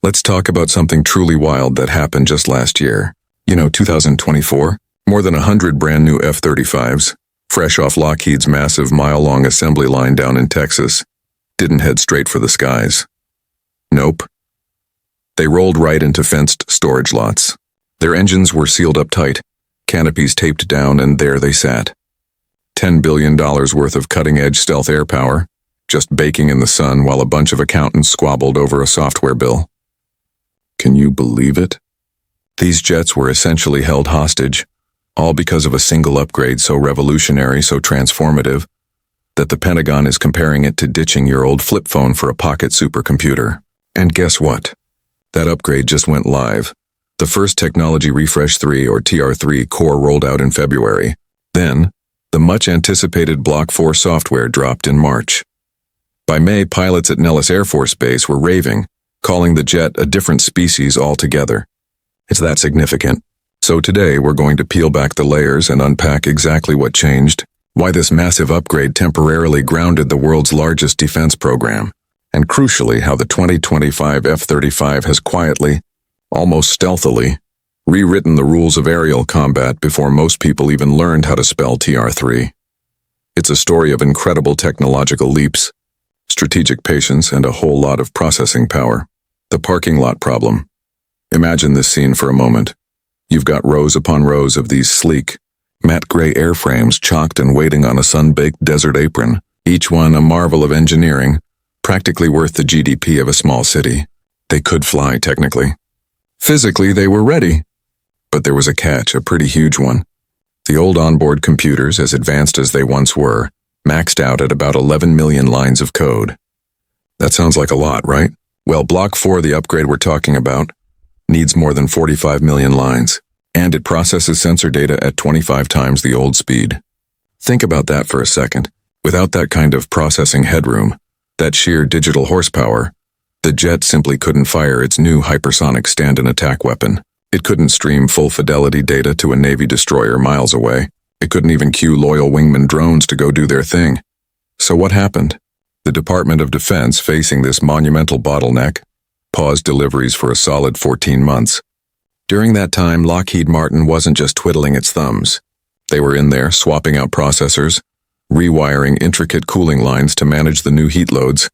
Let's talk about something truly wild that happened just last year. 2024? More than 100 brand new F-35s, fresh off Lockheed's massive mile-long assembly line down in Texas, didn't head straight for the skies. Nope. They rolled right into fenced storage lots. Their engines were sealed up tight, canopies taped down, and there they sat. $10 billion worth of cutting-edge stealth air power, just baking in the sun while a bunch of accountants squabbled over a software bill. Can you believe it? These jets were essentially held hostage, all because of a single upgrade so revolutionary, so transformative, that the Pentagon is comparing it to ditching your old flip phone for a pocket supercomputer. And guess what? That upgrade just went live. The first Technology Refresh 3 or TR3 core rolled out in February. Then, the much-anticipated Block 4 software dropped in March. By May, pilots at Nellis Air Force Base were raving, calling the jet a different species altogether. It's that significant. So today we're going to peel back the layers and unpack exactly what changed, why this massive upgrade temporarily grounded the world's largest defense program, and crucially how the 2025 F-35 has quietly, almost stealthily, rewritten the rules of aerial combat before most people even learned how to spell TR3. It's a story of incredible technological leaps, strategic patience, and a whole lot of processing power. The parking lot problem. Imagine this scene for a moment. You've got rows upon rows of these sleek, matte gray airframes chalked and waiting on a sun-baked desert apron, each one a marvel of engineering, practically worth the GDP of a small city. They could fly, technically. Physically, they were ready. But there was a catch, a pretty huge one. The old onboard computers, as advanced as they once were, maxed out at about 11 million lines of code. That sounds like a lot, right? Well, Block 4, the upgrade we're talking about, needs more than 45 million lines, and it processes sensor data at 25 times the old speed. Think about that for a second. Without that kind of processing headroom, that sheer digital horsepower, the jet simply couldn't fire its new hypersonic stand-and attack weapon. It couldn't stream full-fidelity data to a Navy destroyer miles away. It couldn't even cue loyal wingman drones to go do their thing. So what happened? The Department of Defense, facing this monumental bottleneck, paused deliveries for a solid 14 months. During that time, Lockheed Martin wasn't just twiddling its thumbs. They were in there swapping out processors, rewiring intricate cooling lines to manage the new heat loads,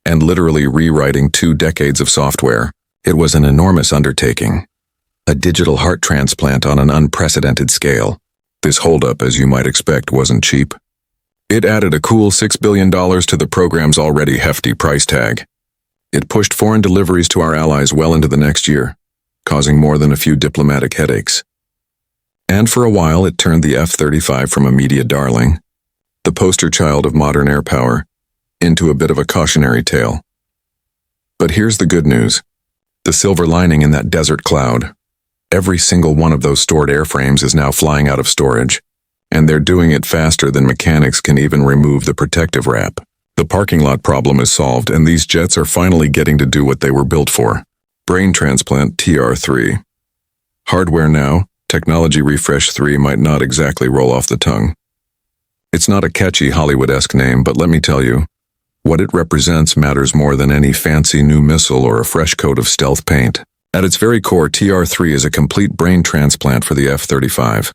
and literally rewriting 2 decades of software. It was an enormous undertaking. A digital heart transplant on an unprecedented scale. This holdup, as you might expect, wasn't cheap. It added a cool $6 billion to the program's already hefty price tag. It pushed foreign deliveries to our allies well into the next year, causing more than a few diplomatic headaches. And for a while, it turned the F-35 from a media darling, the poster child of modern air power, into a bit of a cautionary tale. But here's the good news. The silver lining in that desert cloud. Every single one of those stored airframes is now flying out of storage, and they're doing it faster than mechanics can even remove the protective wrap. The parking lot problem is solved, and these jets are finally getting to do what they were built for. Brain transplant TR3. Hardware now, Technology Refresh 3 might not exactly roll off the tongue. It's not a catchy Hollywood-esque name, but let me tell you, what it represents matters more than any fancy new missile or a fresh coat of stealth paint. At its very core, TR3 is a complete brain transplant for the F-35.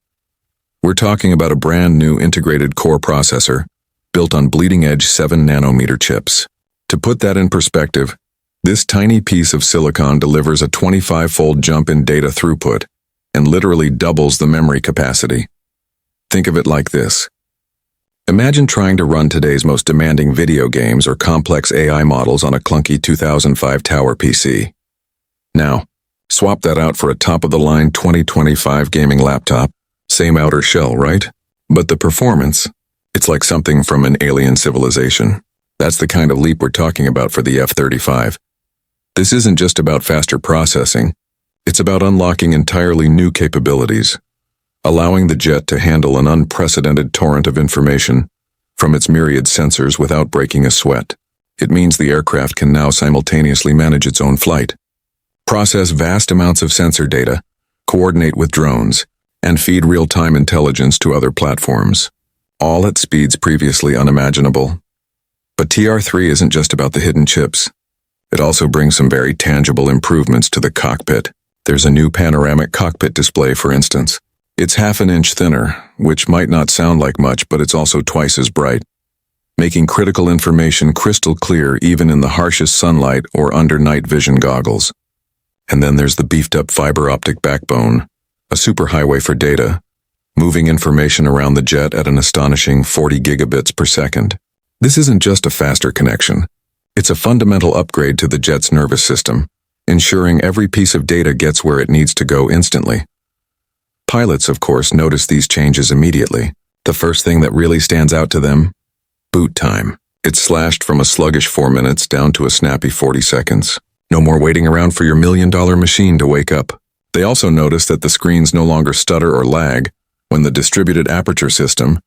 We're talking about a brand new integrated core processor, built on bleeding-edge 7-nanometer chips. To put that in perspective, this tiny piece of silicon delivers a 25-fold jump in data throughput and literally doubles the memory capacity. Think of it like this. Imagine trying to run today's most demanding video games or complex AI models on a clunky 2005 Tower PC. Now, swap that out for a top-of-the-line 2025 gaming laptop. Same outer shell, right? But the performance, it's like something from an alien civilization. That's the kind of leap we're talking about for the F-35. This isn't just about faster processing. It's about unlocking entirely new capabilities, allowing the jet to handle an unprecedented torrent of information from its myriad sensors without breaking a sweat. It means the aircraft can now simultaneously manage its own flight, process vast amounts of sensor data, coordinate with drones, and feed real-time intelligence to other platforms, all at speeds previously unimaginable. But TR3 isn't just about the hidden chips. It also brings some very tangible improvements to the cockpit. There's a new panoramic cockpit display, for instance. It's half an inch thinner, which might not sound like much, but it's also twice as bright, making critical information crystal clear even in the harshest sunlight or under night vision goggles. And then there's the beefed-up fiber optic backbone, a superhighway for data, moving information around the jet at an astonishing 40 gigabits per second. This isn't just a faster connection. It's a fundamental upgrade to the jet's nervous system, ensuring every piece of data gets where it needs to go instantly. Pilots, of course, notice these changes immediately. The first thing that really stands out to them: boot time. It's slashed from a sluggish 4 minutes down to a snappy 40 seconds. No more waiting around for your $1 million machine to wake up. They also notice that the screens no longer stutter or lag when the distributed aperture system,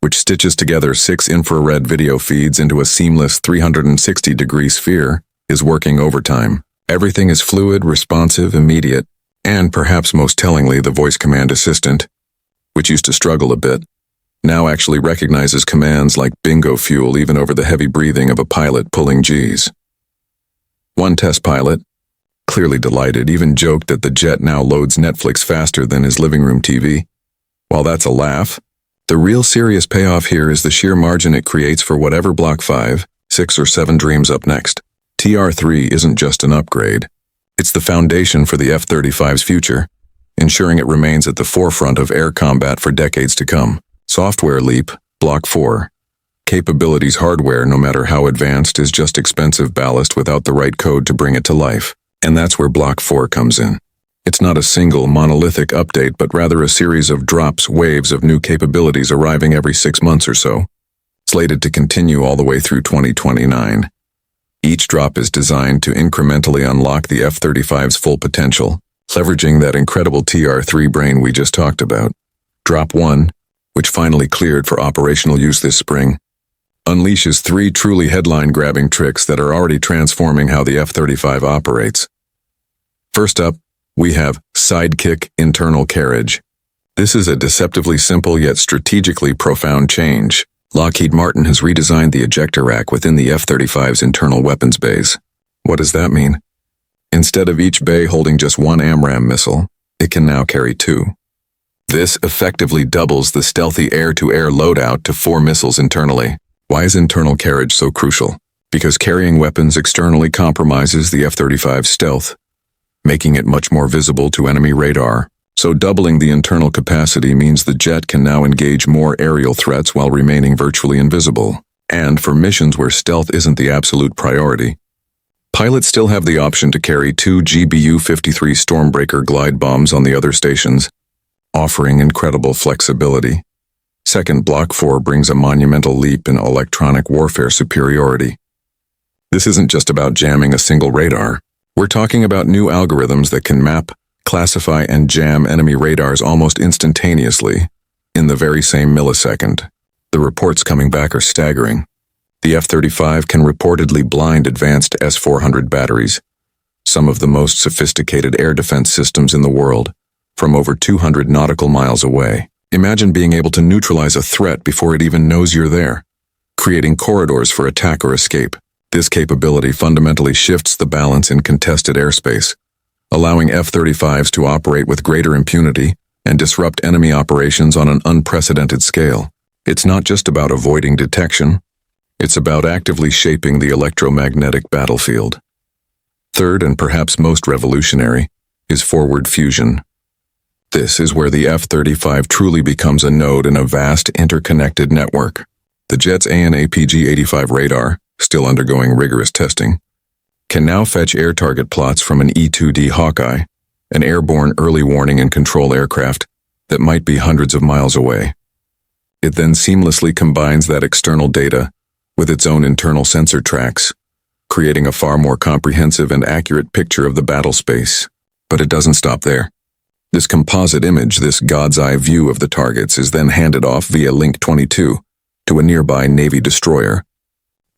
which stitches together 6 infrared video feeds into a seamless 360-degree sphere, is working overtime. Everything is fluid, responsive, immediate, and perhaps most tellingly, the voice command assistant, which used to struggle a bit, now actually recognizes commands like bingo fuel even over the heavy breathing of a pilot pulling G's. One test pilot, clearly delighted, even joked that the jet now loads Netflix faster than his living room TV. While that's a laugh, the real serious payoff here is the sheer margin it creates for whatever Block 5, 6, or 7 dreams up next. TR-3 isn't just an upgrade. It's the foundation for the F-35's future, ensuring it remains at the forefront of air combat for decades to come. Software leap, Block 4. Capabilities hardware, no matter how advanced, is just expensive ballast without the right code to bring it to life. And that's where Block 4 comes in. It's not a single monolithic update, but rather a series of drops, waves of new capabilities arriving every 6 months or so, slated to continue all the way through 2029. Each drop is designed to incrementally unlock the F-35's full potential, leveraging that incredible TR-3 brain we just talked about. Drop 1, which finally cleared for operational use this spring, unleashes 3 truly headline-grabbing tricks that are already transforming how the F-35 operates. First up, we have Sidekick Internal Carriage. This is a deceptively simple yet strategically profound change. Lockheed Martin has redesigned the ejector rack within the F-35's internal weapons bays. What does that mean? Instead of each bay holding just one AMRAAM missile, it can now carry 2. This effectively doubles the stealthy air-to-air loadout to 4 missiles internally. Why is internal carriage so crucial? Because carrying weapons externally compromises the F-35's stealth, making it much more visible to enemy radar. So doubling the internal capacity means the jet can now engage more aerial threats while remaining virtually invisible. And for missions where stealth isn't the absolute priority, pilots still have the option to carry 2 GBU-53 Stormbreaker glide bombs on the other stations, offering incredible flexibility. Second, Block 4 brings a monumental leap in electronic warfare superiority. This isn't just about jamming a single radar. We're talking about new algorithms that can map, classify, and jam enemy radars almost instantaneously, in the very same millisecond. The reports coming back are staggering. The F-35 can reportedly blind advanced S-400 batteries, some of the most sophisticated air defense systems in the world, from over 200 nautical miles away. Imagine being able to neutralize a threat before it even knows you're there, creating corridors for attack or escape. This capability fundamentally shifts the balance in contested airspace, allowing F-35s to operate with greater impunity and disrupt enemy operations on an unprecedented scale. It's not just about avoiding detection, it's about actively shaping the electromagnetic battlefield. Third, and perhaps most revolutionary, is forward fusion. This is where the F-35 truly becomes a node in a vast interconnected network. The jet's AN/APG-85 radar, still undergoing rigorous testing, can now fetch air target plots from an E-2D Hawkeye, an airborne early warning and control aircraft that might be hundreds of miles away. It then seamlessly combines that external data with its own internal sensor tracks, creating a far more comprehensive and accurate picture of the battle space. But it doesn't stop there. This composite image, this God's eye view of the targets, is then handed off via Link 22 to a nearby Navy destroyer.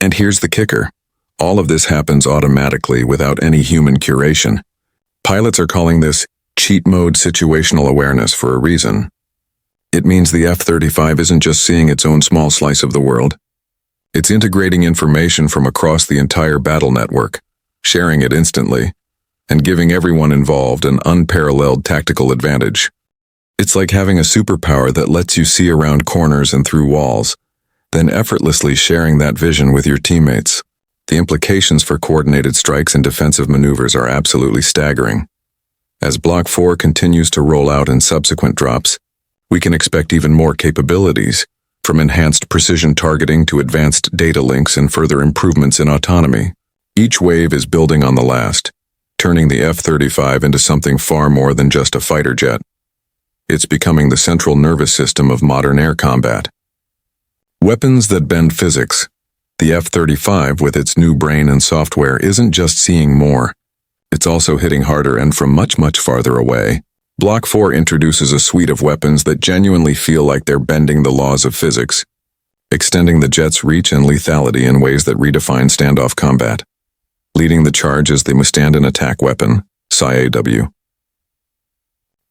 And here's the kicker. All of this happens automatically without any human curation. Pilots are calling this cheat mode situational awareness for a reason. It means the F-35 isn't just seeing its own small slice of the world. It's integrating information from across the entire battle network, sharing it instantly, and giving everyone involved an unparalleled tactical advantage. It's like having a superpower that lets you see around corners and through walls, then effortlessly sharing that vision with your teammates. The implications for coordinated strikes and defensive maneuvers are absolutely staggering. As Block 4 continues to roll out in subsequent drops, we can expect even more capabilities, from enhanced precision targeting to advanced data links and further improvements in autonomy. Each wave is building on the last, turning the F-35 into something far more than just a fighter jet. It's becoming the central nervous system of modern air combat. Weapons that bend physics. The F-35, with its new brain and software, isn't just seeing more. It's also hitting harder and from much, much farther away. Block 4 introduces a suite of weapons that genuinely feel like they're bending the laws of physics, extending the jet's reach and lethality in ways that redefine standoff combat. Leading the charge is the Mustandan attack weapon, SIAW.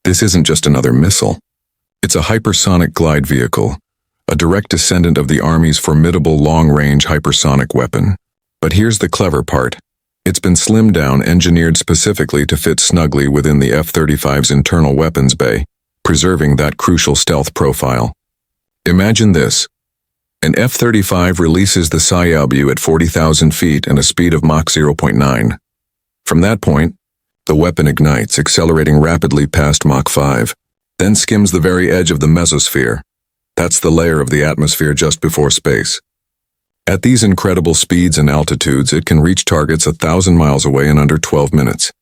This isn't just another missile. It's a hypersonic glide vehicle, a direct descendant of the Army's formidable long-range hypersonic weapon. But here's the clever part. It's been slimmed down, engineered specifically to fit snugly within the F-35's internal weapons bay, preserving that crucial stealth profile. Imagine this. An F-35 releases the SIAW at 40,000 feet and a speed of Mach 0.9. From that point, the weapon ignites, accelerating rapidly past Mach 5, then skims the very edge of the mesosphere. That's the layer of the atmosphere just before space. At these incredible speeds and altitudes, it can reach targets 1,000 miles away in under 12 minutes.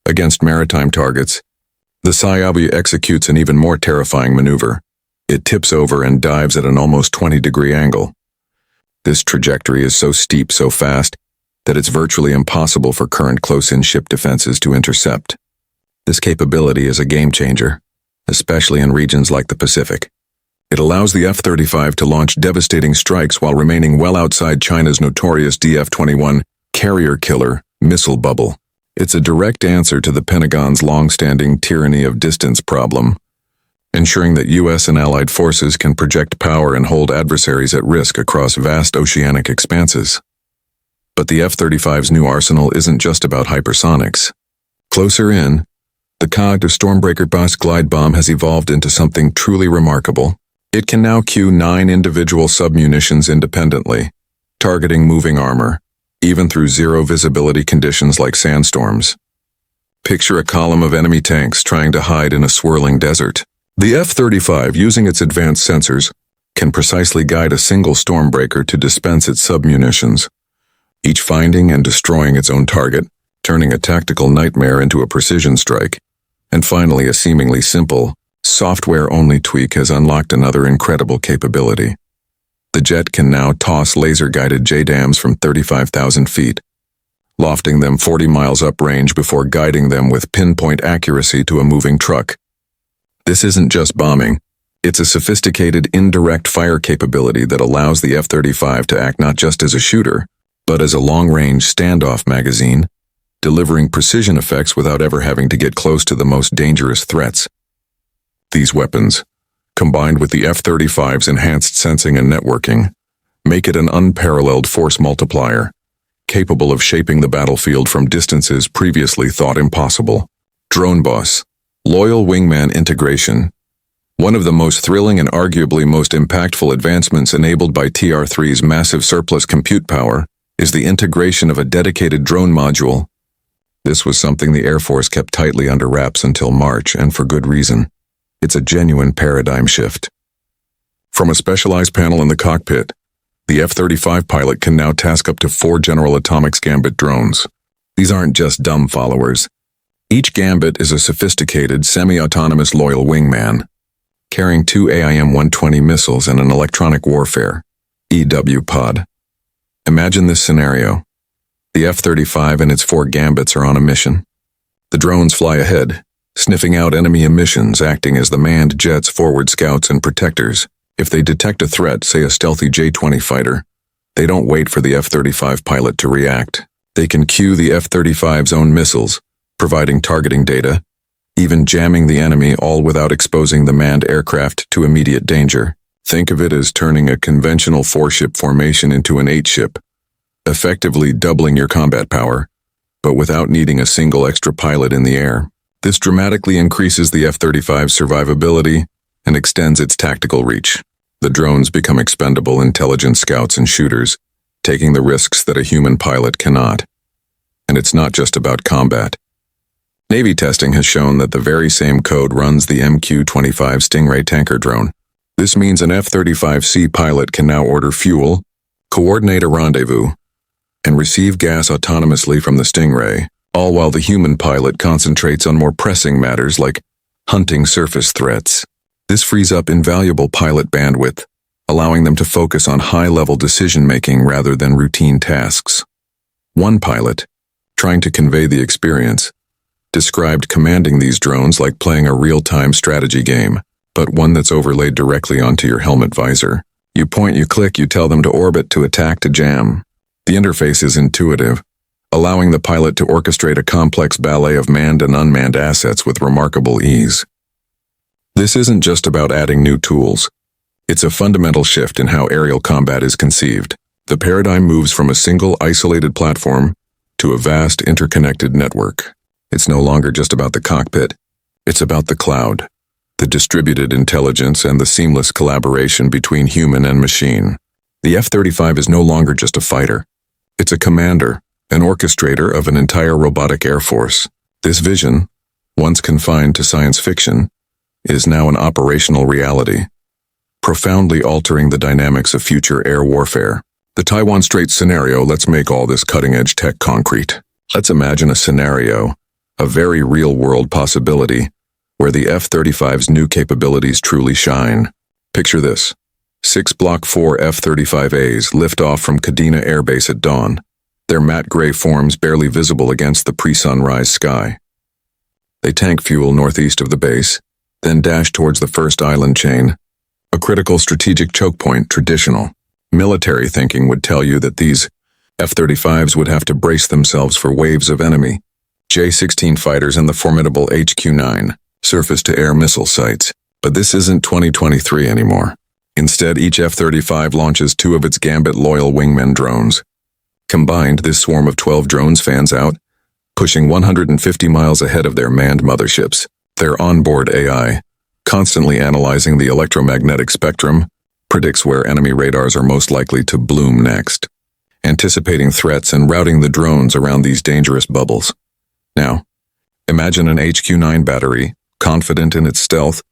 Against maritime targets, the SIAW executes an even more terrifying maneuver. It tips over and dives at an almost 20-degree angle. This trajectory is so steep so fast that it's virtually impossible for current close-in ship defenses to intercept. This capability is a game-changer, especially in regions like the Pacific. It allows the F-35 to launch devastating strikes while remaining well outside China's notorious DF-21 carrier killer missile bubble. It's a direct answer to the Pentagon's long-standing tyranny of distance problem, ensuring that U.S. and allied forces can project power and hold adversaries at risk across vast oceanic expanses. But the F-35's new arsenal isn't just about hypersonics. Closer in, the cogged Stormbreaker-Boss glide bomb has evolved into something truly remarkable. It can now cue 9 individual submunitions independently, targeting moving armor, even through zero-visibility conditions like sandstorms. Picture a column of enemy tanks trying to hide in a swirling desert. The F-35, using its advanced sensors, can precisely guide a single Stormbreaker to dispense its submunitions, each finding and destroying its own target, turning a tactical nightmare into a precision strike. And finally, a seemingly simple, software-only tweak has unlocked another incredible capability. The jet can now toss laser-guided JDAMs from 35,000 feet, lofting them 40 miles uprange before guiding them with pinpoint accuracy to a moving truck. This isn't just bombing. It's a sophisticated indirect fire capability that allows the F-35 to act not just as a shooter, but as a long-range standoff magazine, delivering precision effects without ever having to get close to the most dangerous threats. These weapons, combined with the F-35's enhanced sensing and networking, make it an unparalleled force multiplier, capable of shaping the battlefield from distances previously thought impossible. Drone Boss, Loyal Wingman Integration. One of the most thrilling and arguably most impactful advancements enabled by TR-3's massive surplus compute power is the integration of a dedicated drone module. This was something the Air Force kept tightly under wraps until March, and for good reason. It's a genuine paradigm shift. From a specialized panel in the cockpit, the F-35 pilot can now task up to 4 General Atomics Gambit drones. These aren't just dumb followers. Each Gambit is a sophisticated, semi-autonomous loyal wingman, carrying 2 AIM-120 missiles and an electronic warfare EW pod. Imagine this scenario. The F-35 and its 4 Gambits are on a mission. The drones fly ahead, sniffing out enemy emissions, acting as the manned jet's forward scouts and protectors. If they detect a threat, say a stealthy J-20 fighter, they don't wait for the F-35 pilot to react. They can cue the F-35's own missiles, providing targeting data, even jamming the enemy, all without exposing the manned aircraft to immediate danger. Think of it as turning a conventional 4-ship formation into an 8-ship, effectively doubling your combat power, but without needing a single extra pilot in the air. This dramatically increases the F-35's survivability and extends its tactical reach. The drones become expendable intelligent scouts and shooters, taking the risks that a human pilot cannot. And it's not just about combat. Navy testing has shown that the very same code runs the MQ-25 Stingray tanker drone. This means an F-35C pilot can now order fuel, coordinate a rendezvous, and receive gas autonomously from the Stingray, all while the human pilot concentrates on more pressing matters like hunting surface threats. This frees up invaluable pilot bandwidth, allowing them to focus on high-level decision-making rather than routine tasks. One pilot, trying to convey the experience, described commanding these drones like playing a real-time strategy game, but one that's overlaid directly onto your helmet visor. You point, you click, you tell them to orbit, to attack, to jam. The interface is intuitive, allowing the pilot to orchestrate a complex ballet of manned and unmanned assets with remarkable ease. This isn't just about adding new tools. It's a fundamental shift in how aerial combat is conceived. The paradigm moves from a single isolated platform to a vast interconnected network. It's no longer just about the cockpit. It's about the cloud, the distributed intelligence, and the seamless collaboration between human and machine. The F-35 is no longer just a fighter. It's a commander, an orchestrator of an entire robotic air force. This vision, once confined to science fiction, is now an operational reality, profoundly altering the dynamics of future air warfare. The Taiwan Strait scenario. Let's make all this cutting-edge tech concrete. Let's imagine a scenario, a very real-world possibility, where the F-35's new capabilities truly shine. Picture this. 6 Block 4 F-35As lift off from Kadena Air Base at dawn, their matte gray forms barely visible against the pre-sunrise sky. They tank fuel northeast of the base, then dash towards the first island chain, a critical strategic choke point. Traditional military thinking would tell you that these F-35s would have to brace themselves for waves of enemy J-16 fighters and the formidable HQ-9 surface-to-air missile sites. But this isn't 2023 anymore. Instead, each F-35 launches 2 of its Gambit-loyal wingmen drones. Combined, this swarm of 12 drones fans out, pushing 150 miles ahead of their manned motherships. Their onboard AI, constantly analyzing the electromagnetic spectrum, predicts where enemy radars are most likely to bloom next, anticipating threats and routing the drones around these dangerous bubbles. Now, imagine an HQ-9 battery, confident in its stealth,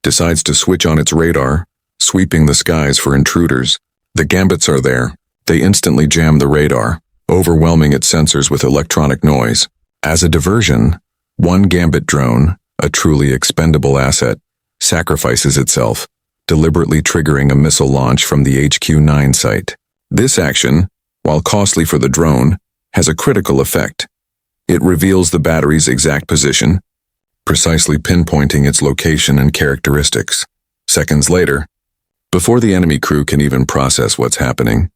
decides to switch on its radar, sweeping the skies for intruders. The Gambits are there. They instantly jam the radar, overwhelming its sensors with electronic noise. As a diversion, one Gambit drone, a truly expendable asset, sacrifices itself, deliberately triggering a missile launch from the HQ-9 site. This action, while costly for the drone, has a critical effect. It reveals the battery's exact position, precisely pinpointing its location and characteristics. Seconds later, before the enemy crew can even process what's happening,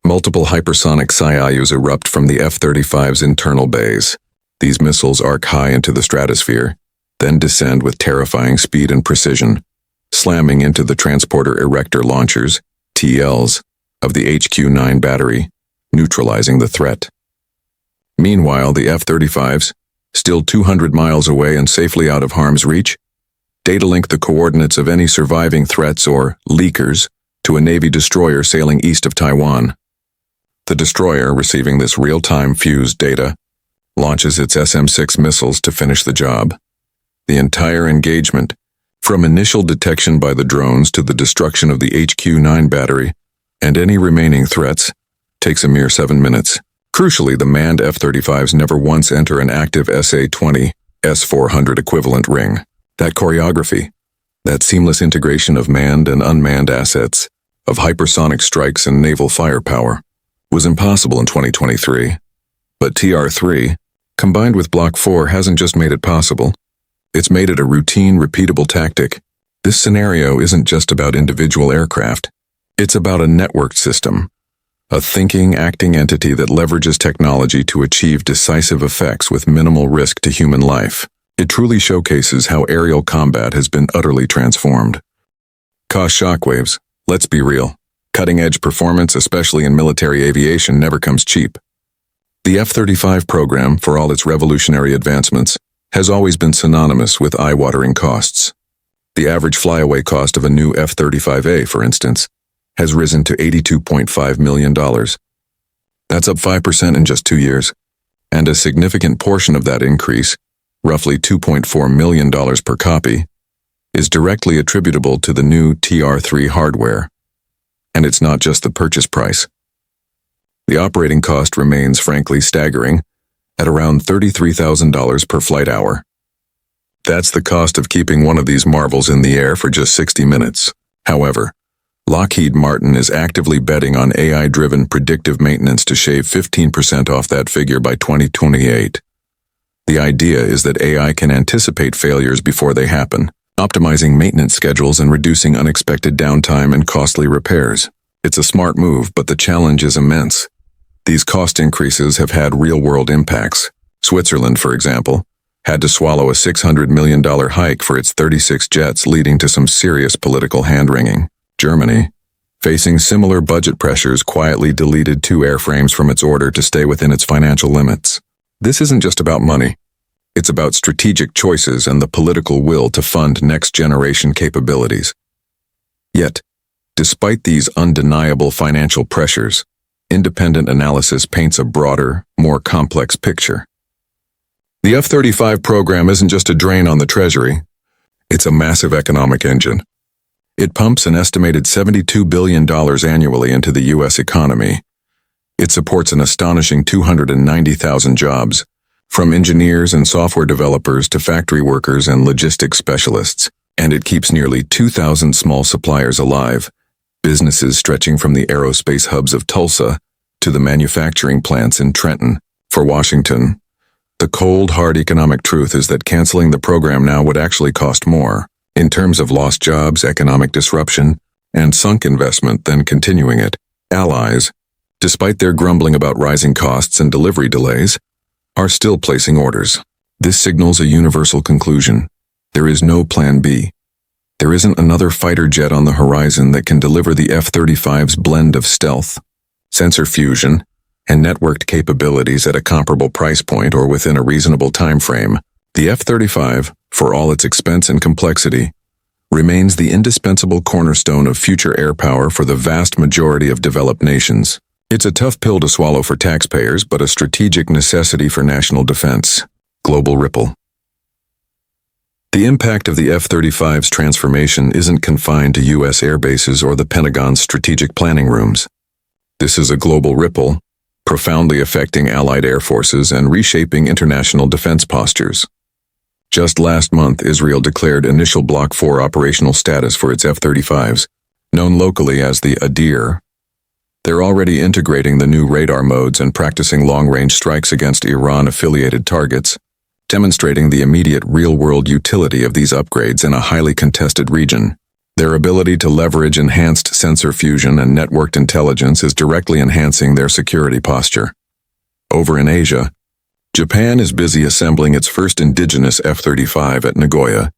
multiple hypersonic Soyuz erupt from the F-35's internal bays. These missiles arc high into the stratosphere, then descend with terrifying speed and precision, slamming into the transporter erector launchers, TLs, of the HQ-9 battery, neutralizing the threat. Meanwhile, the F-35s, still 200 miles away and safely out of harm's reach, data-link the coordinates of any surviving threats or leakers to a Navy destroyer sailing east of Taiwan. The destroyer, receiving this real-time fused data, launches its SM-6 missiles to finish the job. The entire engagement, from initial detection by the drones to the destruction of the HQ-9 battery and any remaining threats, takes a mere 7 minutes. Crucially, the manned F-35s never once enter an active SA-20, S-400 equivalent ring. That choreography, that seamless integration of manned and unmanned assets, of hypersonic strikes and naval firepower, was impossible in 2023. But TR-3, combined with Block 4, hasn't just made it possible. It's made it a routine, repeatable tactic. This scenario isn't just about individual aircraft. It's about a networked system, a thinking, acting entity that leverages technology to achieve decisive effects with minimal risk to human life. It truly showcases how aerial combat has been utterly transformed. Cost shockwaves. Let's be real. Cutting-edge performance, especially in military aviation, never comes cheap. The F-35 program, for all its revolutionary advancements, has always been synonymous with eye-watering costs. The average flyaway cost of a new F-35A, for instance, has risen to $82.5 million. That's up 5% in just 2 years, and a significant portion of that increase, roughly $2.4 million per copy, is directly attributable to the new TR-3 hardware. And it's not just the purchase price. The operating cost remains frankly staggering, at around $33,000 per flight hour. That's the cost of keeping one of these marvels in the air for just 60 minutes. However, Lockheed Martin is actively betting on AI-driven predictive maintenance to shave 15% off that figure by 2028. The idea is that AI can anticipate failures before they happen, optimizing maintenance schedules and reducing unexpected downtime and costly repairs. It's a smart move, but the challenge is immense. These cost increases have had real-world impacts. Switzerland, for example, had to swallow a $600 million hike for its 36 jets, leading to some serious political hand-wringing. Germany, facing similar budget pressures, quietly deleted 2 airframes from its order to stay within its financial limits. This isn't just about money. It's about strategic choices and the political will to fund next-generation capabilities. Yet, despite these undeniable financial pressures, independent analysis paints a broader, more complex picture. The F-35 program isn't just a drain on the Treasury. It's a massive economic engine. It pumps an estimated $72 billion annually into the U.S. economy. It supports an astonishing 290,000 jobs, from engineers and software developers to factory workers and logistics specialists, and it keeps nearly 2,000 small suppliers alive, businesses stretching from the aerospace hubs of Tulsa to the manufacturing plants in Trenton. For Washington, the cold, hard economic truth is that canceling the program now would actually cost more, in terms of lost jobs, economic disruption, and sunk investment, than continuing it. Allies, despite their grumbling about rising costs and delivery delays, are still placing orders. This signals a universal conclusion. There is no plan B. There isn't another fighter jet on the horizon that can deliver the F-35's blend of stealth, sensor fusion, and networked capabilities at a comparable price point or within a reasonable time frame. The F-35, for all its expense and complexity, remains the indispensable cornerstone of future air power for the vast majority of developed nations. It's a tough pill to swallow for taxpayers, but a strategic necessity for national defense. Global ripple. The impact of the F-35's transformation isn't confined to U.S. air bases or the Pentagon's strategic planning rooms. This is a global ripple, profoundly affecting allied air forces and reshaping international defense postures. Just last month, Israel declared initial Block 4 operational status for its F-35s, known locally as the Adir. They're already integrating the new radar modes and practicing long-range strikes against Iran-affiliated targets, demonstrating the immediate real-world utility of these upgrades in a highly contested region. Their ability to leverage enhanced sensor fusion and networked intelligence is directly enhancing their security posture. Over in Asia, Japan is busy assembling its first indigenous F-35 at Nagoya,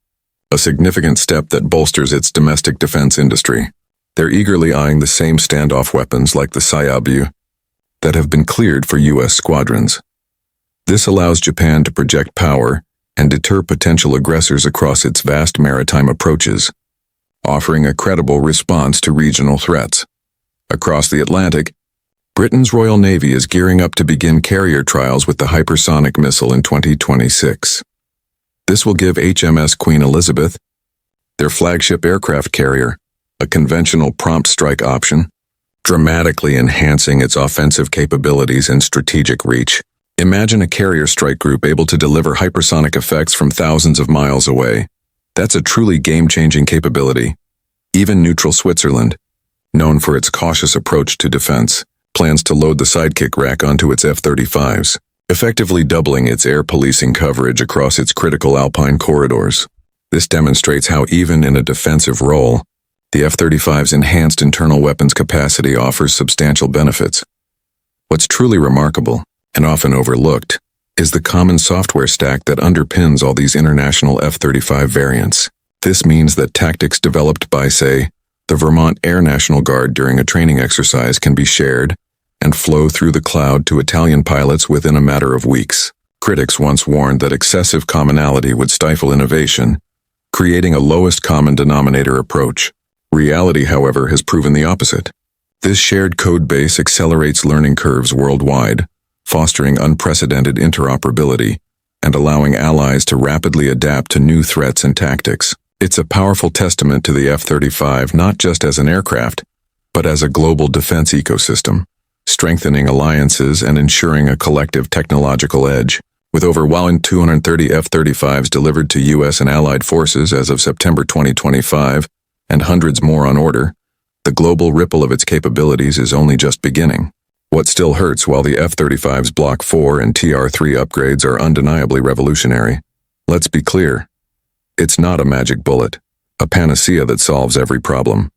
a significant step that bolsters its domestic defense industry. They're eagerly eyeing the same standoff weapons like the Sayabu that have been cleared for U.S. squadrons. This allows Japan to project power and deter potential aggressors across its vast maritime approaches, offering a credible response to regional threats. Across the Atlantic, Britain's Royal Navy is gearing up to begin carrier trials with the hypersonic missile in 2026. This will give HMS Queen Elizabeth, their flagship aircraft carrier, a conventional prompt strike option, dramatically enhancing its offensive capabilities and strategic reach. Imagine a carrier strike group able to deliver hypersonic effects from thousands of miles away. That's a truly game-changing capability. Even neutral Switzerland, known for its cautious approach to defense, plans to load the Sidekick rack onto its F-35s, effectively doubling its air policing coverage across its critical alpine corridors. This demonstrates how even in a defensive role, the F-35's enhanced internal weapons capacity offers substantial benefits. What's truly remarkable, and often overlooked, is the common software stack that underpins all these international F-35 variants. This means that tactics developed by, say, the Vermont Air National Guard during a training exercise can be shared, and flow through the cloud to Italian pilots within a matter of weeks. Critics once warned that excessive commonality would stifle innovation, creating a lowest common denominator approach. Reality, however, has proven the opposite. This shared code base accelerates learning curves worldwide, fostering unprecedented interoperability and allowing allies to rapidly adapt to new threats and tactics. It's a powerful testament to the F-35 not just as an aircraft, but as a global defense ecosystem, strengthening alliances and ensuring a collective technological edge. With over 230 F-35s delivered to U.S. and allied forces as of September 2025, and hundreds more on order, the global ripple of its capabilities is only just beginning. What still hurts, while the F-35's Block 4 and TR-3 upgrades are undeniably revolutionary, let's be clear, it's not a magic bullet, a panacea that solves every problem.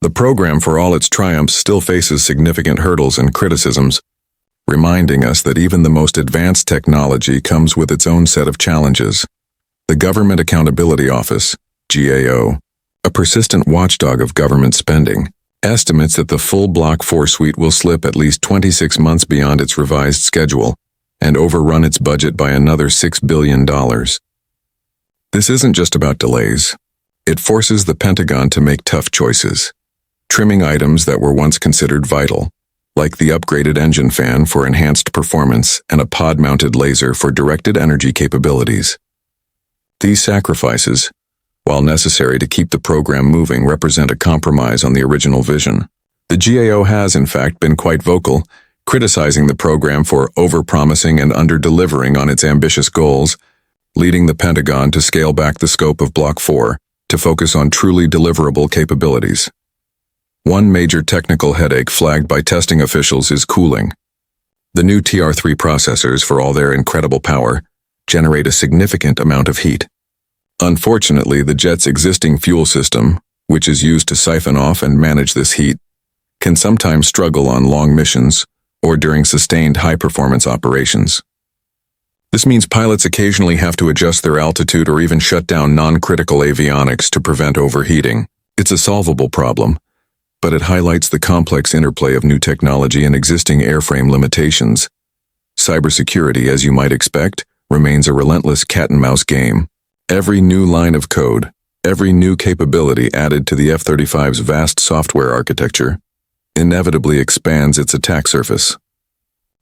The program, for all its triumphs, still faces significant hurdles and criticisms, reminding us that even the most advanced technology comes with its own set of challenges. The Government Accountability Office, GAO, a persistent watchdog of government spending, estimates that the full Block 4 suite will slip at least 26 months beyond its revised schedule and overrun its budget by another $6 billion. This isn't just about delays. It forces the Pentagon to make tough choices, trimming items that were once considered vital, like the upgraded engine fan for enhanced performance and a pod-mounted laser for directed energy capabilities. These sacrifices, while necessary to keep the program moving, represent a compromise on the original vision. The GAO has, in fact, been quite vocal, criticizing the program for overpromising and under-delivering on its ambitious goals, leading the Pentagon to scale back the scope of Block 4 to focus on truly deliverable capabilities. One major technical headache flagged by testing officials is cooling. The new TR-3 processors, for all their incredible power, generate a significant amount of heat. Unfortunately, the jet's existing fuel system, which is used to siphon off and manage this heat, can sometimes struggle on long missions or during sustained high-performance operations. This means pilots occasionally have to adjust their altitude or even shut down non-critical avionics to prevent overheating. It's a solvable problem, but it highlights the complex interplay of new technology and existing airframe limitations. Cybersecurity, as you might expect, remains a relentless cat-and-mouse game. Every new line of code, every new capability added to the F-35's vast software architecture, inevitably expands its attack surface.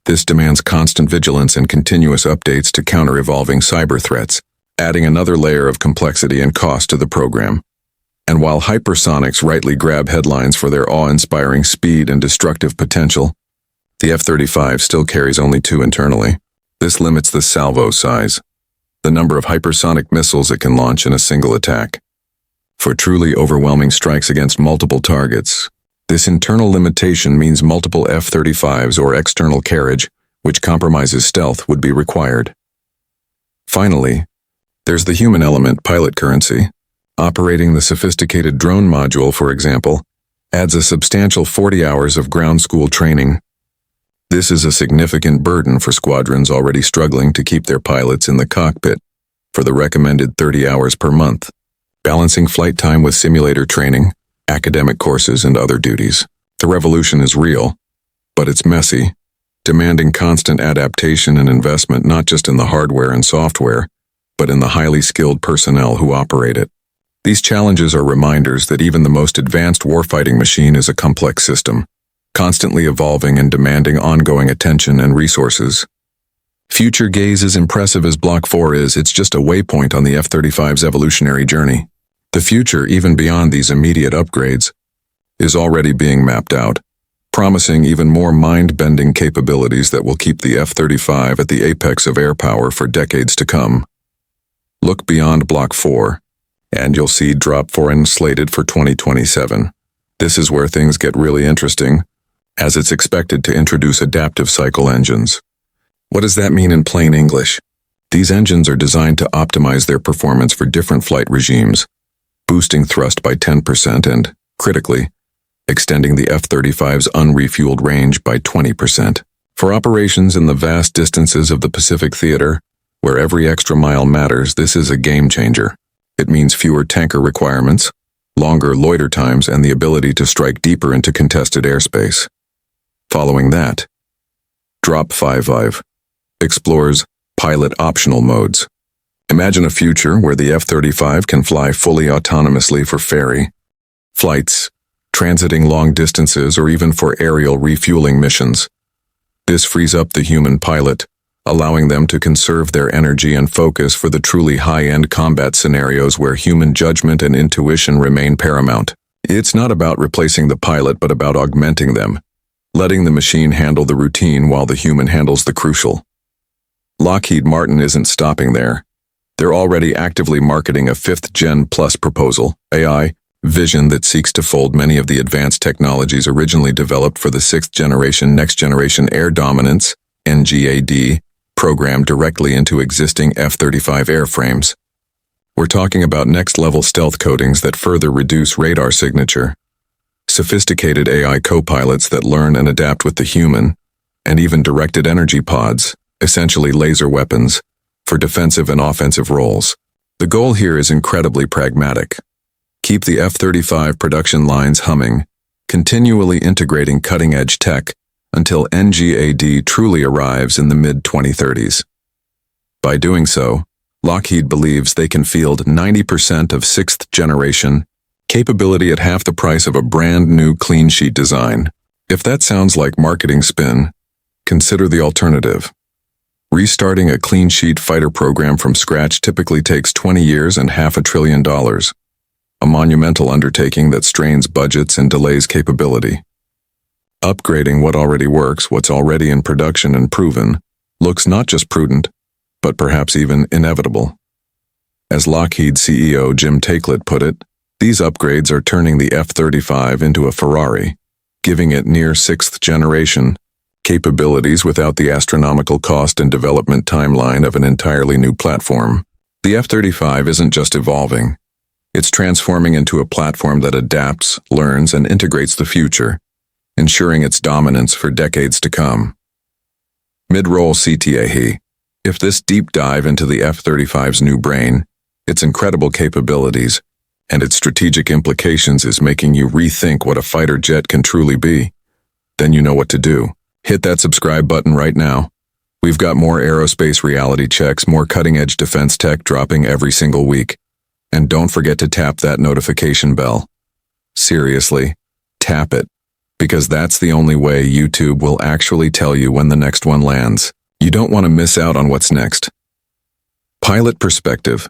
This demands constant vigilance and continuous updates to counter evolving cyber threats, adding another layer of complexity and cost to the program. And while hypersonics rightly grab headlines for their awe-inspiring speed and destructive potential, the F-35 still carries only 2 internally. This limits the salvo size, the number of hypersonic missiles it can launch in a single attack. For truly overwhelming strikes against multiple targets, this internal limitation means multiple F-35s or external carriage, which compromises stealth, would be required. Finally, there's the human element, pilot currency. Operating the sophisticated drone module, for example, adds a substantial 40 hours of ground school training. This is a significant burden for squadrons already struggling to keep their pilots in the cockpit for the recommended 30 hours per month, balancing flight time with simulator training, academic courses, and other duties. The revolution is real, but it's messy, demanding constant adaptation and investment not just in the hardware and software, but in the highly skilled personnel who operate it. These challenges are reminders that even the most advanced warfighting machine is a complex system, constantly evolving and demanding ongoing attention and resources. Future Gaze, as impressive as Block 4 is, it's just a waypoint on the F-35's evolutionary journey. The future, even beyond these immediate upgrades, is already being mapped out, promising even more mind-bending capabilities that will keep the F-35 at the apex of air power for decades to come. Look beyond Block 4, and you'll see Drop 4 slated for 2027. This is where things get really interesting, as it's expected to introduce adaptive cycle engines. What does that mean in plain English? These engines are designed to optimize their performance for different flight regimes, boosting thrust by 10% and, critically, extending the F-35's unrefueled range by 20%. For operations in the vast distances of the Pacific Theater, where every extra mile matters, this is a game changer. It means fewer tanker requirements, longer loiter times, and the ability to strike deeper into contested airspace. Following that, Drop 55 explores pilot optional modes. Imagine a future where the F-35 can fly fully autonomously for ferry flights, transiting long distances, or even for aerial refueling missions. This frees up the human pilot, allowing them to conserve their energy and focus for the truly high-end combat scenarios where human judgment and intuition remain paramount. It's not about replacing the pilot, but about augmenting them, letting the machine handle the routine while the human handles the crucial. Lockheed Martin isn't stopping there. They're already actively marketing a 5th Gen Plus proposal, AI, vision that seeks to fold many of the advanced technologies originally developed for the 6th generation Next Generation Air Dominance, NGAD, program directly into existing F-35 airframes. We're talking about next-level stealth coatings that further reduce radar signature, sophisticated AI co-pilots that learn and adapt with the human, and even directed energy pods, essentially laser weapons, for defensive and offensive roles. The goal here is incredibly pragmatic. Keep the F-35 production lines humming, continually integrating cutting-edge tech until NGAD truly arrives in the mid-2030s. By doing so, Lockheed believes they can field 90% of 6th generation capability at half the price of a brand new clean sheet design. If that sounds like marketing spin, consider the alternative. Restarting a clean sheet fighter program from scratch typically takes 20 years and $500 billion. A monumental undertaking that strains budgets and delays capability. Upgrading what already works, what's already in production and proven, looks not just prudent, but perhaps even inevitable. As Lockheed CEO Jim Taiclet put it, these upgrades are turning the F-35 into a Ferrari, giving it near 6th generation capabilities without the astronomical cost and development timeline of an entirely new platform. The F-35 isn't just evolving. It's transforming into a platform that adapts, learns, and integrates the future, ensuring its dominance for decades to come. Mid-roll CTAE. If this deep dive into the F-35's new brain, its incredible capabilities, and its strategic implications is making you rethink what a fighter jet can truly be, then you know what to do. Hit that subscribe button right now. We've got more aerospace reality checks, more cutting-edge defense tech dropping every single week. And don't forget to tap that notification bell. Seriously, tap it, because that's the only way YouTube will actually tell you when the next one lands. You don't want to miss out on what's next. Pilot perspective.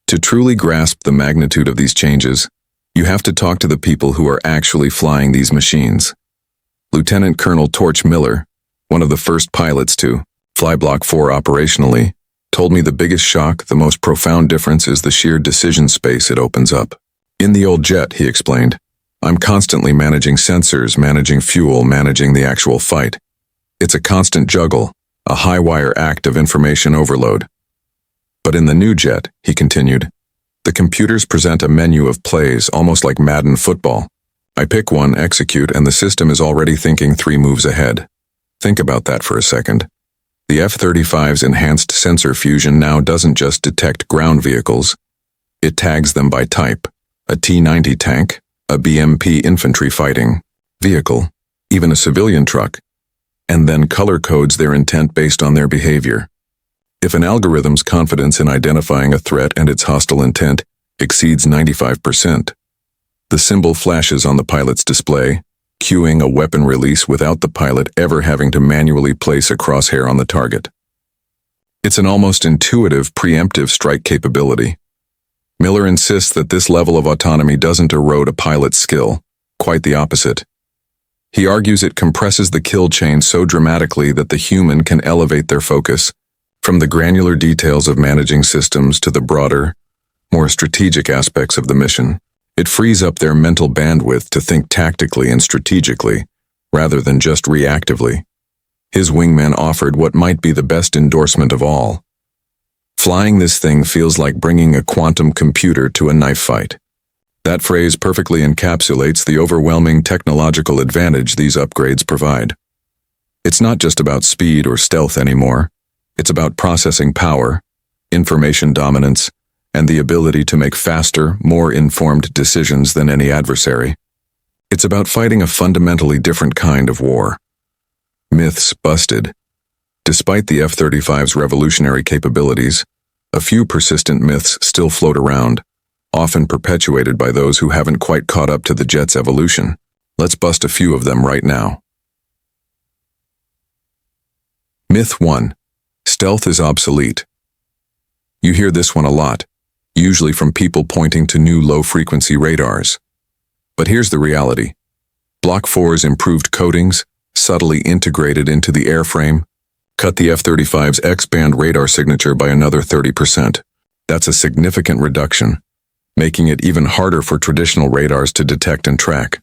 To truly grasp the magnitude of these changes, you have to talk to the people who are actually flying these machines. Lieutenant Colonel Torch Miller, one of the first pilots to fly Block 4 operationally, told me the biggest shock, the most profound difference is the sheer decision space it opens up. In the old jet, he explained, I'm constantly managing sensors, managing fuel, managing the actual fight. It's a constant juggle, a high-wire act of information overload. But in the new jet, he continued, the computers present a menu of plays almost like Madden football. I pick one, execute, and the system is already thinking 3 moves ahead. Think about that for a second. The F-35's enhanced sensor fusion now doesn't just detect ground vehicles. It tags them by type, a T-90 tank, a BMP infantry fighting vehicle, even a civilian truck, and then color codes their intent based on their behavior. If an algorithm's confidence in identifying a threat and its hostile intent exceeds 95%, the symbol flashes on the pilot's display, cueing a weapon release without the pilot ever having to manually place a crosshair on the target. It's an almost intuitive preemptive strike capability. Miller insists that this level of autonomy doesn't erode a pilot's skill, quite the opposite. He argues it compresses the kill chain so dramatically that the human can elevate their focus, from the granular details of managing systems to the broader, more strategic aspects of the mission. It frees up their mental bandwidth to think tactically and strategically, rather than just reactively. His wingman offered what might be the best endorsement of all. Flying this thing feels like bringing a quantum computer to a knife fight. That phrase perfectly encapsulates the overwhelming technological advantage these upgrades provide. It's not just about speed or stealth anymore. It's about processing power, information dominance, and the ability to make faster, more informed decisions than any adversary. It's about fighting a fundamentally different kind of war. Myths busted. Despite the F-35's revolutionary capabilities, a few persistent myths still float around, often perpetuated by those who haven't quite caught up to the jet's evolution. Let's bust a few of them right now. Myth 1. Stealth is obsolete. You hear this one a lot, usually from people pointing to new low-frequency radars. But here's the reality. Block 4's improved coatings, subtly integrated into the airframe, cut the F-35's X-band radar signature by another 30%. That's a significant reduction, making it even harder for traditional radars to detect and track.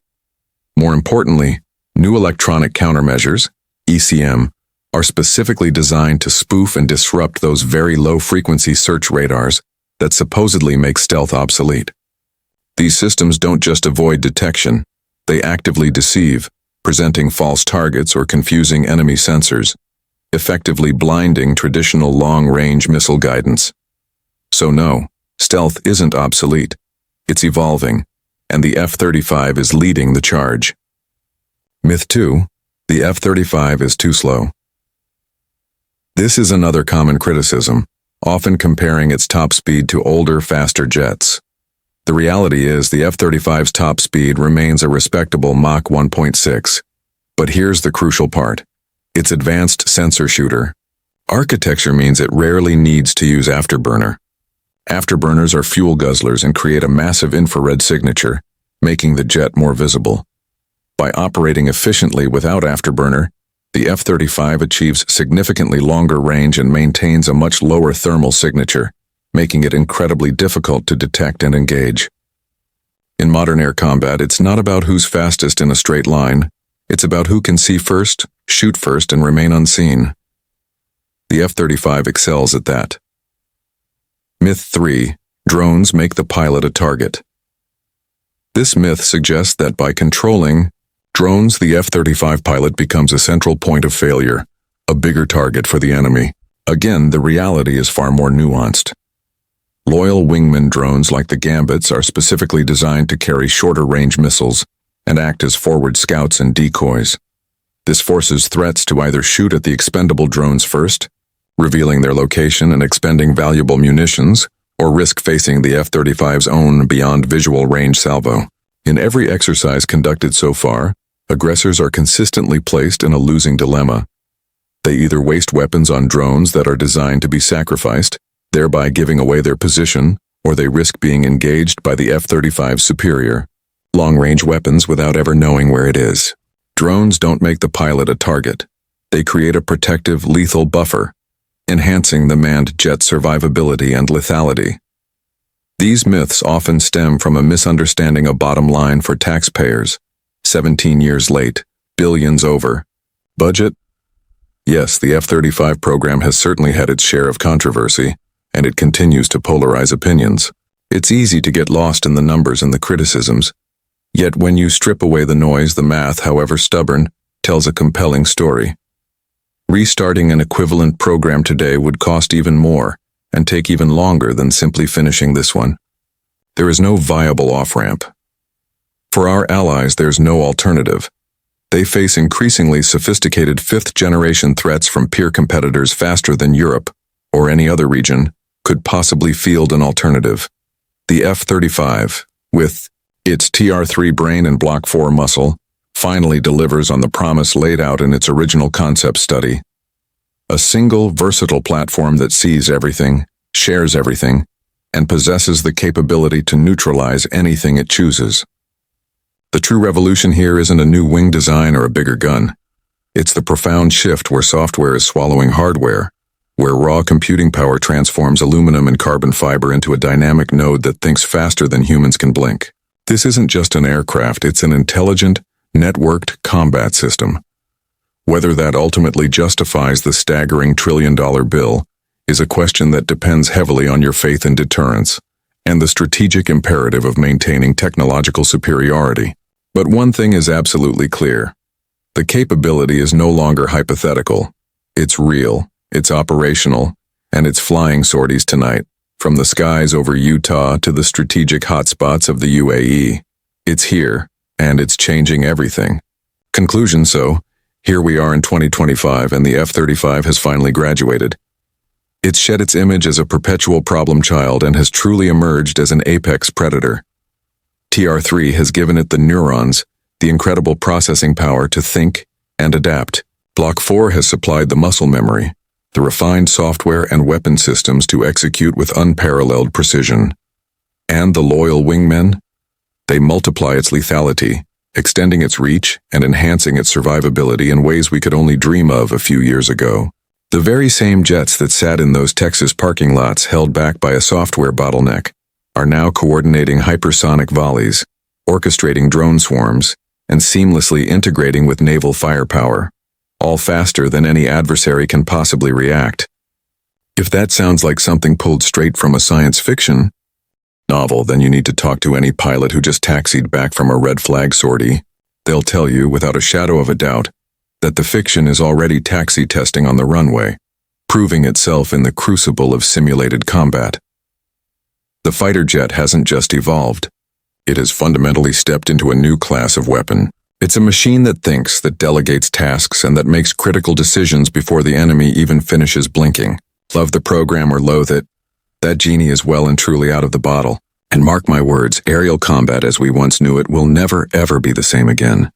More importantly, new electronic countermeasures, ECM, are specifically designed to spoof and disrupt those very low-frequency search radars that supposedly make stealth obsolete. These systems don't just avoid detection, they actively deceive, presenting false targets or confusing enemy sensors, effectively blinding traditional long-range missile guidance. So no, stealth isn't obsolete. It's evolving, and the F-35 is leading the charge. Myth 2. The F-35 is too slow. This is another common criticism, often comparing its top speed to older, faster jets. The reality is the F-35's top speed remains a respectable Mach 1.6. But here's the crucial part. Its advanced sensor shooter architecture means it rarely needs to use afterburner. Afterburners are fuel guzzlers and create a massive infrared signature, making the jet more visible. By operating efficiently without afterburner, the F-35 achieves significantly longer range and maintains a much lower thermal signature, making it incredibly difficult to detect and engage. In modern air combat, it's not about who's fastest in a straight line. It's about who can see first, shoot first, and remain unseen. The F-35 excels at that. Myth 3. Drones make the pilot a target. This myth suggests that by controlling drones, the F-35 pilot becomes a central point of failure, a bigger target for the enemy. Again, the reality is far more nuanced. Loyal wingman drones like the Gambits are specifically designed to carry shorter-range missiles and act as forward scouts and decoys. This forces threats to either shoot at the expendable drones first, revealing their location and expending valuable munitions, or risk facing the F-35's own beyond visual range salvo. In every exercise conducted so far, aggressors are consistently placed in a losing dilemma. They either waste weapons on drones that are designed to be sacrificed, thereby giving away their position, or they risk being engaged by the F-35's superior long-range weapons without ever knowing where it is. Drones don't make the pilot a target. They create a protective, lethal buffer, enhancing the manned jet's survivability and lethality. These myths often stem from a misunderstanding of bottom line for taxpayers. 17 years late, billions over. Budget? Yes, the F-35 program has certainly had its share of controversy, and it continues to polarize opinions. It's easy to get lost in the numbers and the criticisms. Yet when you strip away the noise, the math, however stubborn, tells a compelling story. Restarting an equivalent program today would cost even more and take even longer than simply finishing this one. There is no viable off-ramp. For our allies, there's no alternative. They face increasingly sophisticated fifth-generation threats from peer competitors faster than Europe, or any other region, could possibly field an alternative. The F-35, with its TR-3 brain and Block 4 muscle, finally delivers on the promise laid out in its original concept study. A single, versatile platform that sees everything, shares everything, and possesses the capability to neutralize anything it chooses. The true revolution here isn't a new wing design or a bigger gun. It's the profound shift where software is swallowing hardware, where raw computing power transforms aluminum and carbon fiber into a dynamic node that thinks faster than humans can blink. This isn't just an aircraft, it's an intelligent, networked combat system. Whether that ultimately justifies the staggering trillion-dollar bill is a question that depends heavily on your faith in deterrence and the strategic imperative of maintaining technological superiority. But one thing is absolutely clear. The capability is no longer hypothetical. It's real, it's operational, and it's flying sorties tonight, from the skies over Utah to the strategic hotspots of the UAE. It's here, and it's changing everything. Conclusion: so, Here we are in 2025 and the F-35 has finally graduated. It's shed its image as a perpetual problem child and has truly emerged as an apex predator. TR-3 has given it the neurons, the incredible processing power to think and adapt. Block 4 has supplied the muscle memory, the refined software and weapon systems to execute with unparalleled precision. And the loyal wingmen? They multiply its lethality, extending its reach and enhancing its survivability in ways we could only dream of a few years ago. The very same jets that sat in those Texas parking lots held back by a software bottleneck are now coordinating hypersonic volleys, orchestrating drone swarms, and seamlessly integrating with naval firepower, all faster than any adversary can possibly react. If that sounds like something pulled straight from a science fiction novel, then you need to talk to any pilot who just taxied back from a red flag sortie. They'll tell you, without a shadow of a doubt, that the fiction is already taxi testing on the runway, proving itself in the crucible of simulated combat. The fighter jet hasn't just evolved. It has fundamentally stepped into a new class of weapon. It's a machine that thinks, that delegates tasks, and that makes critical decisions before the enemy even finishes blinking. Love the program or loathe it, that genie is well and truly out of the bottle. And mark my words, aerial combat as we once knew it will never ever be the same again.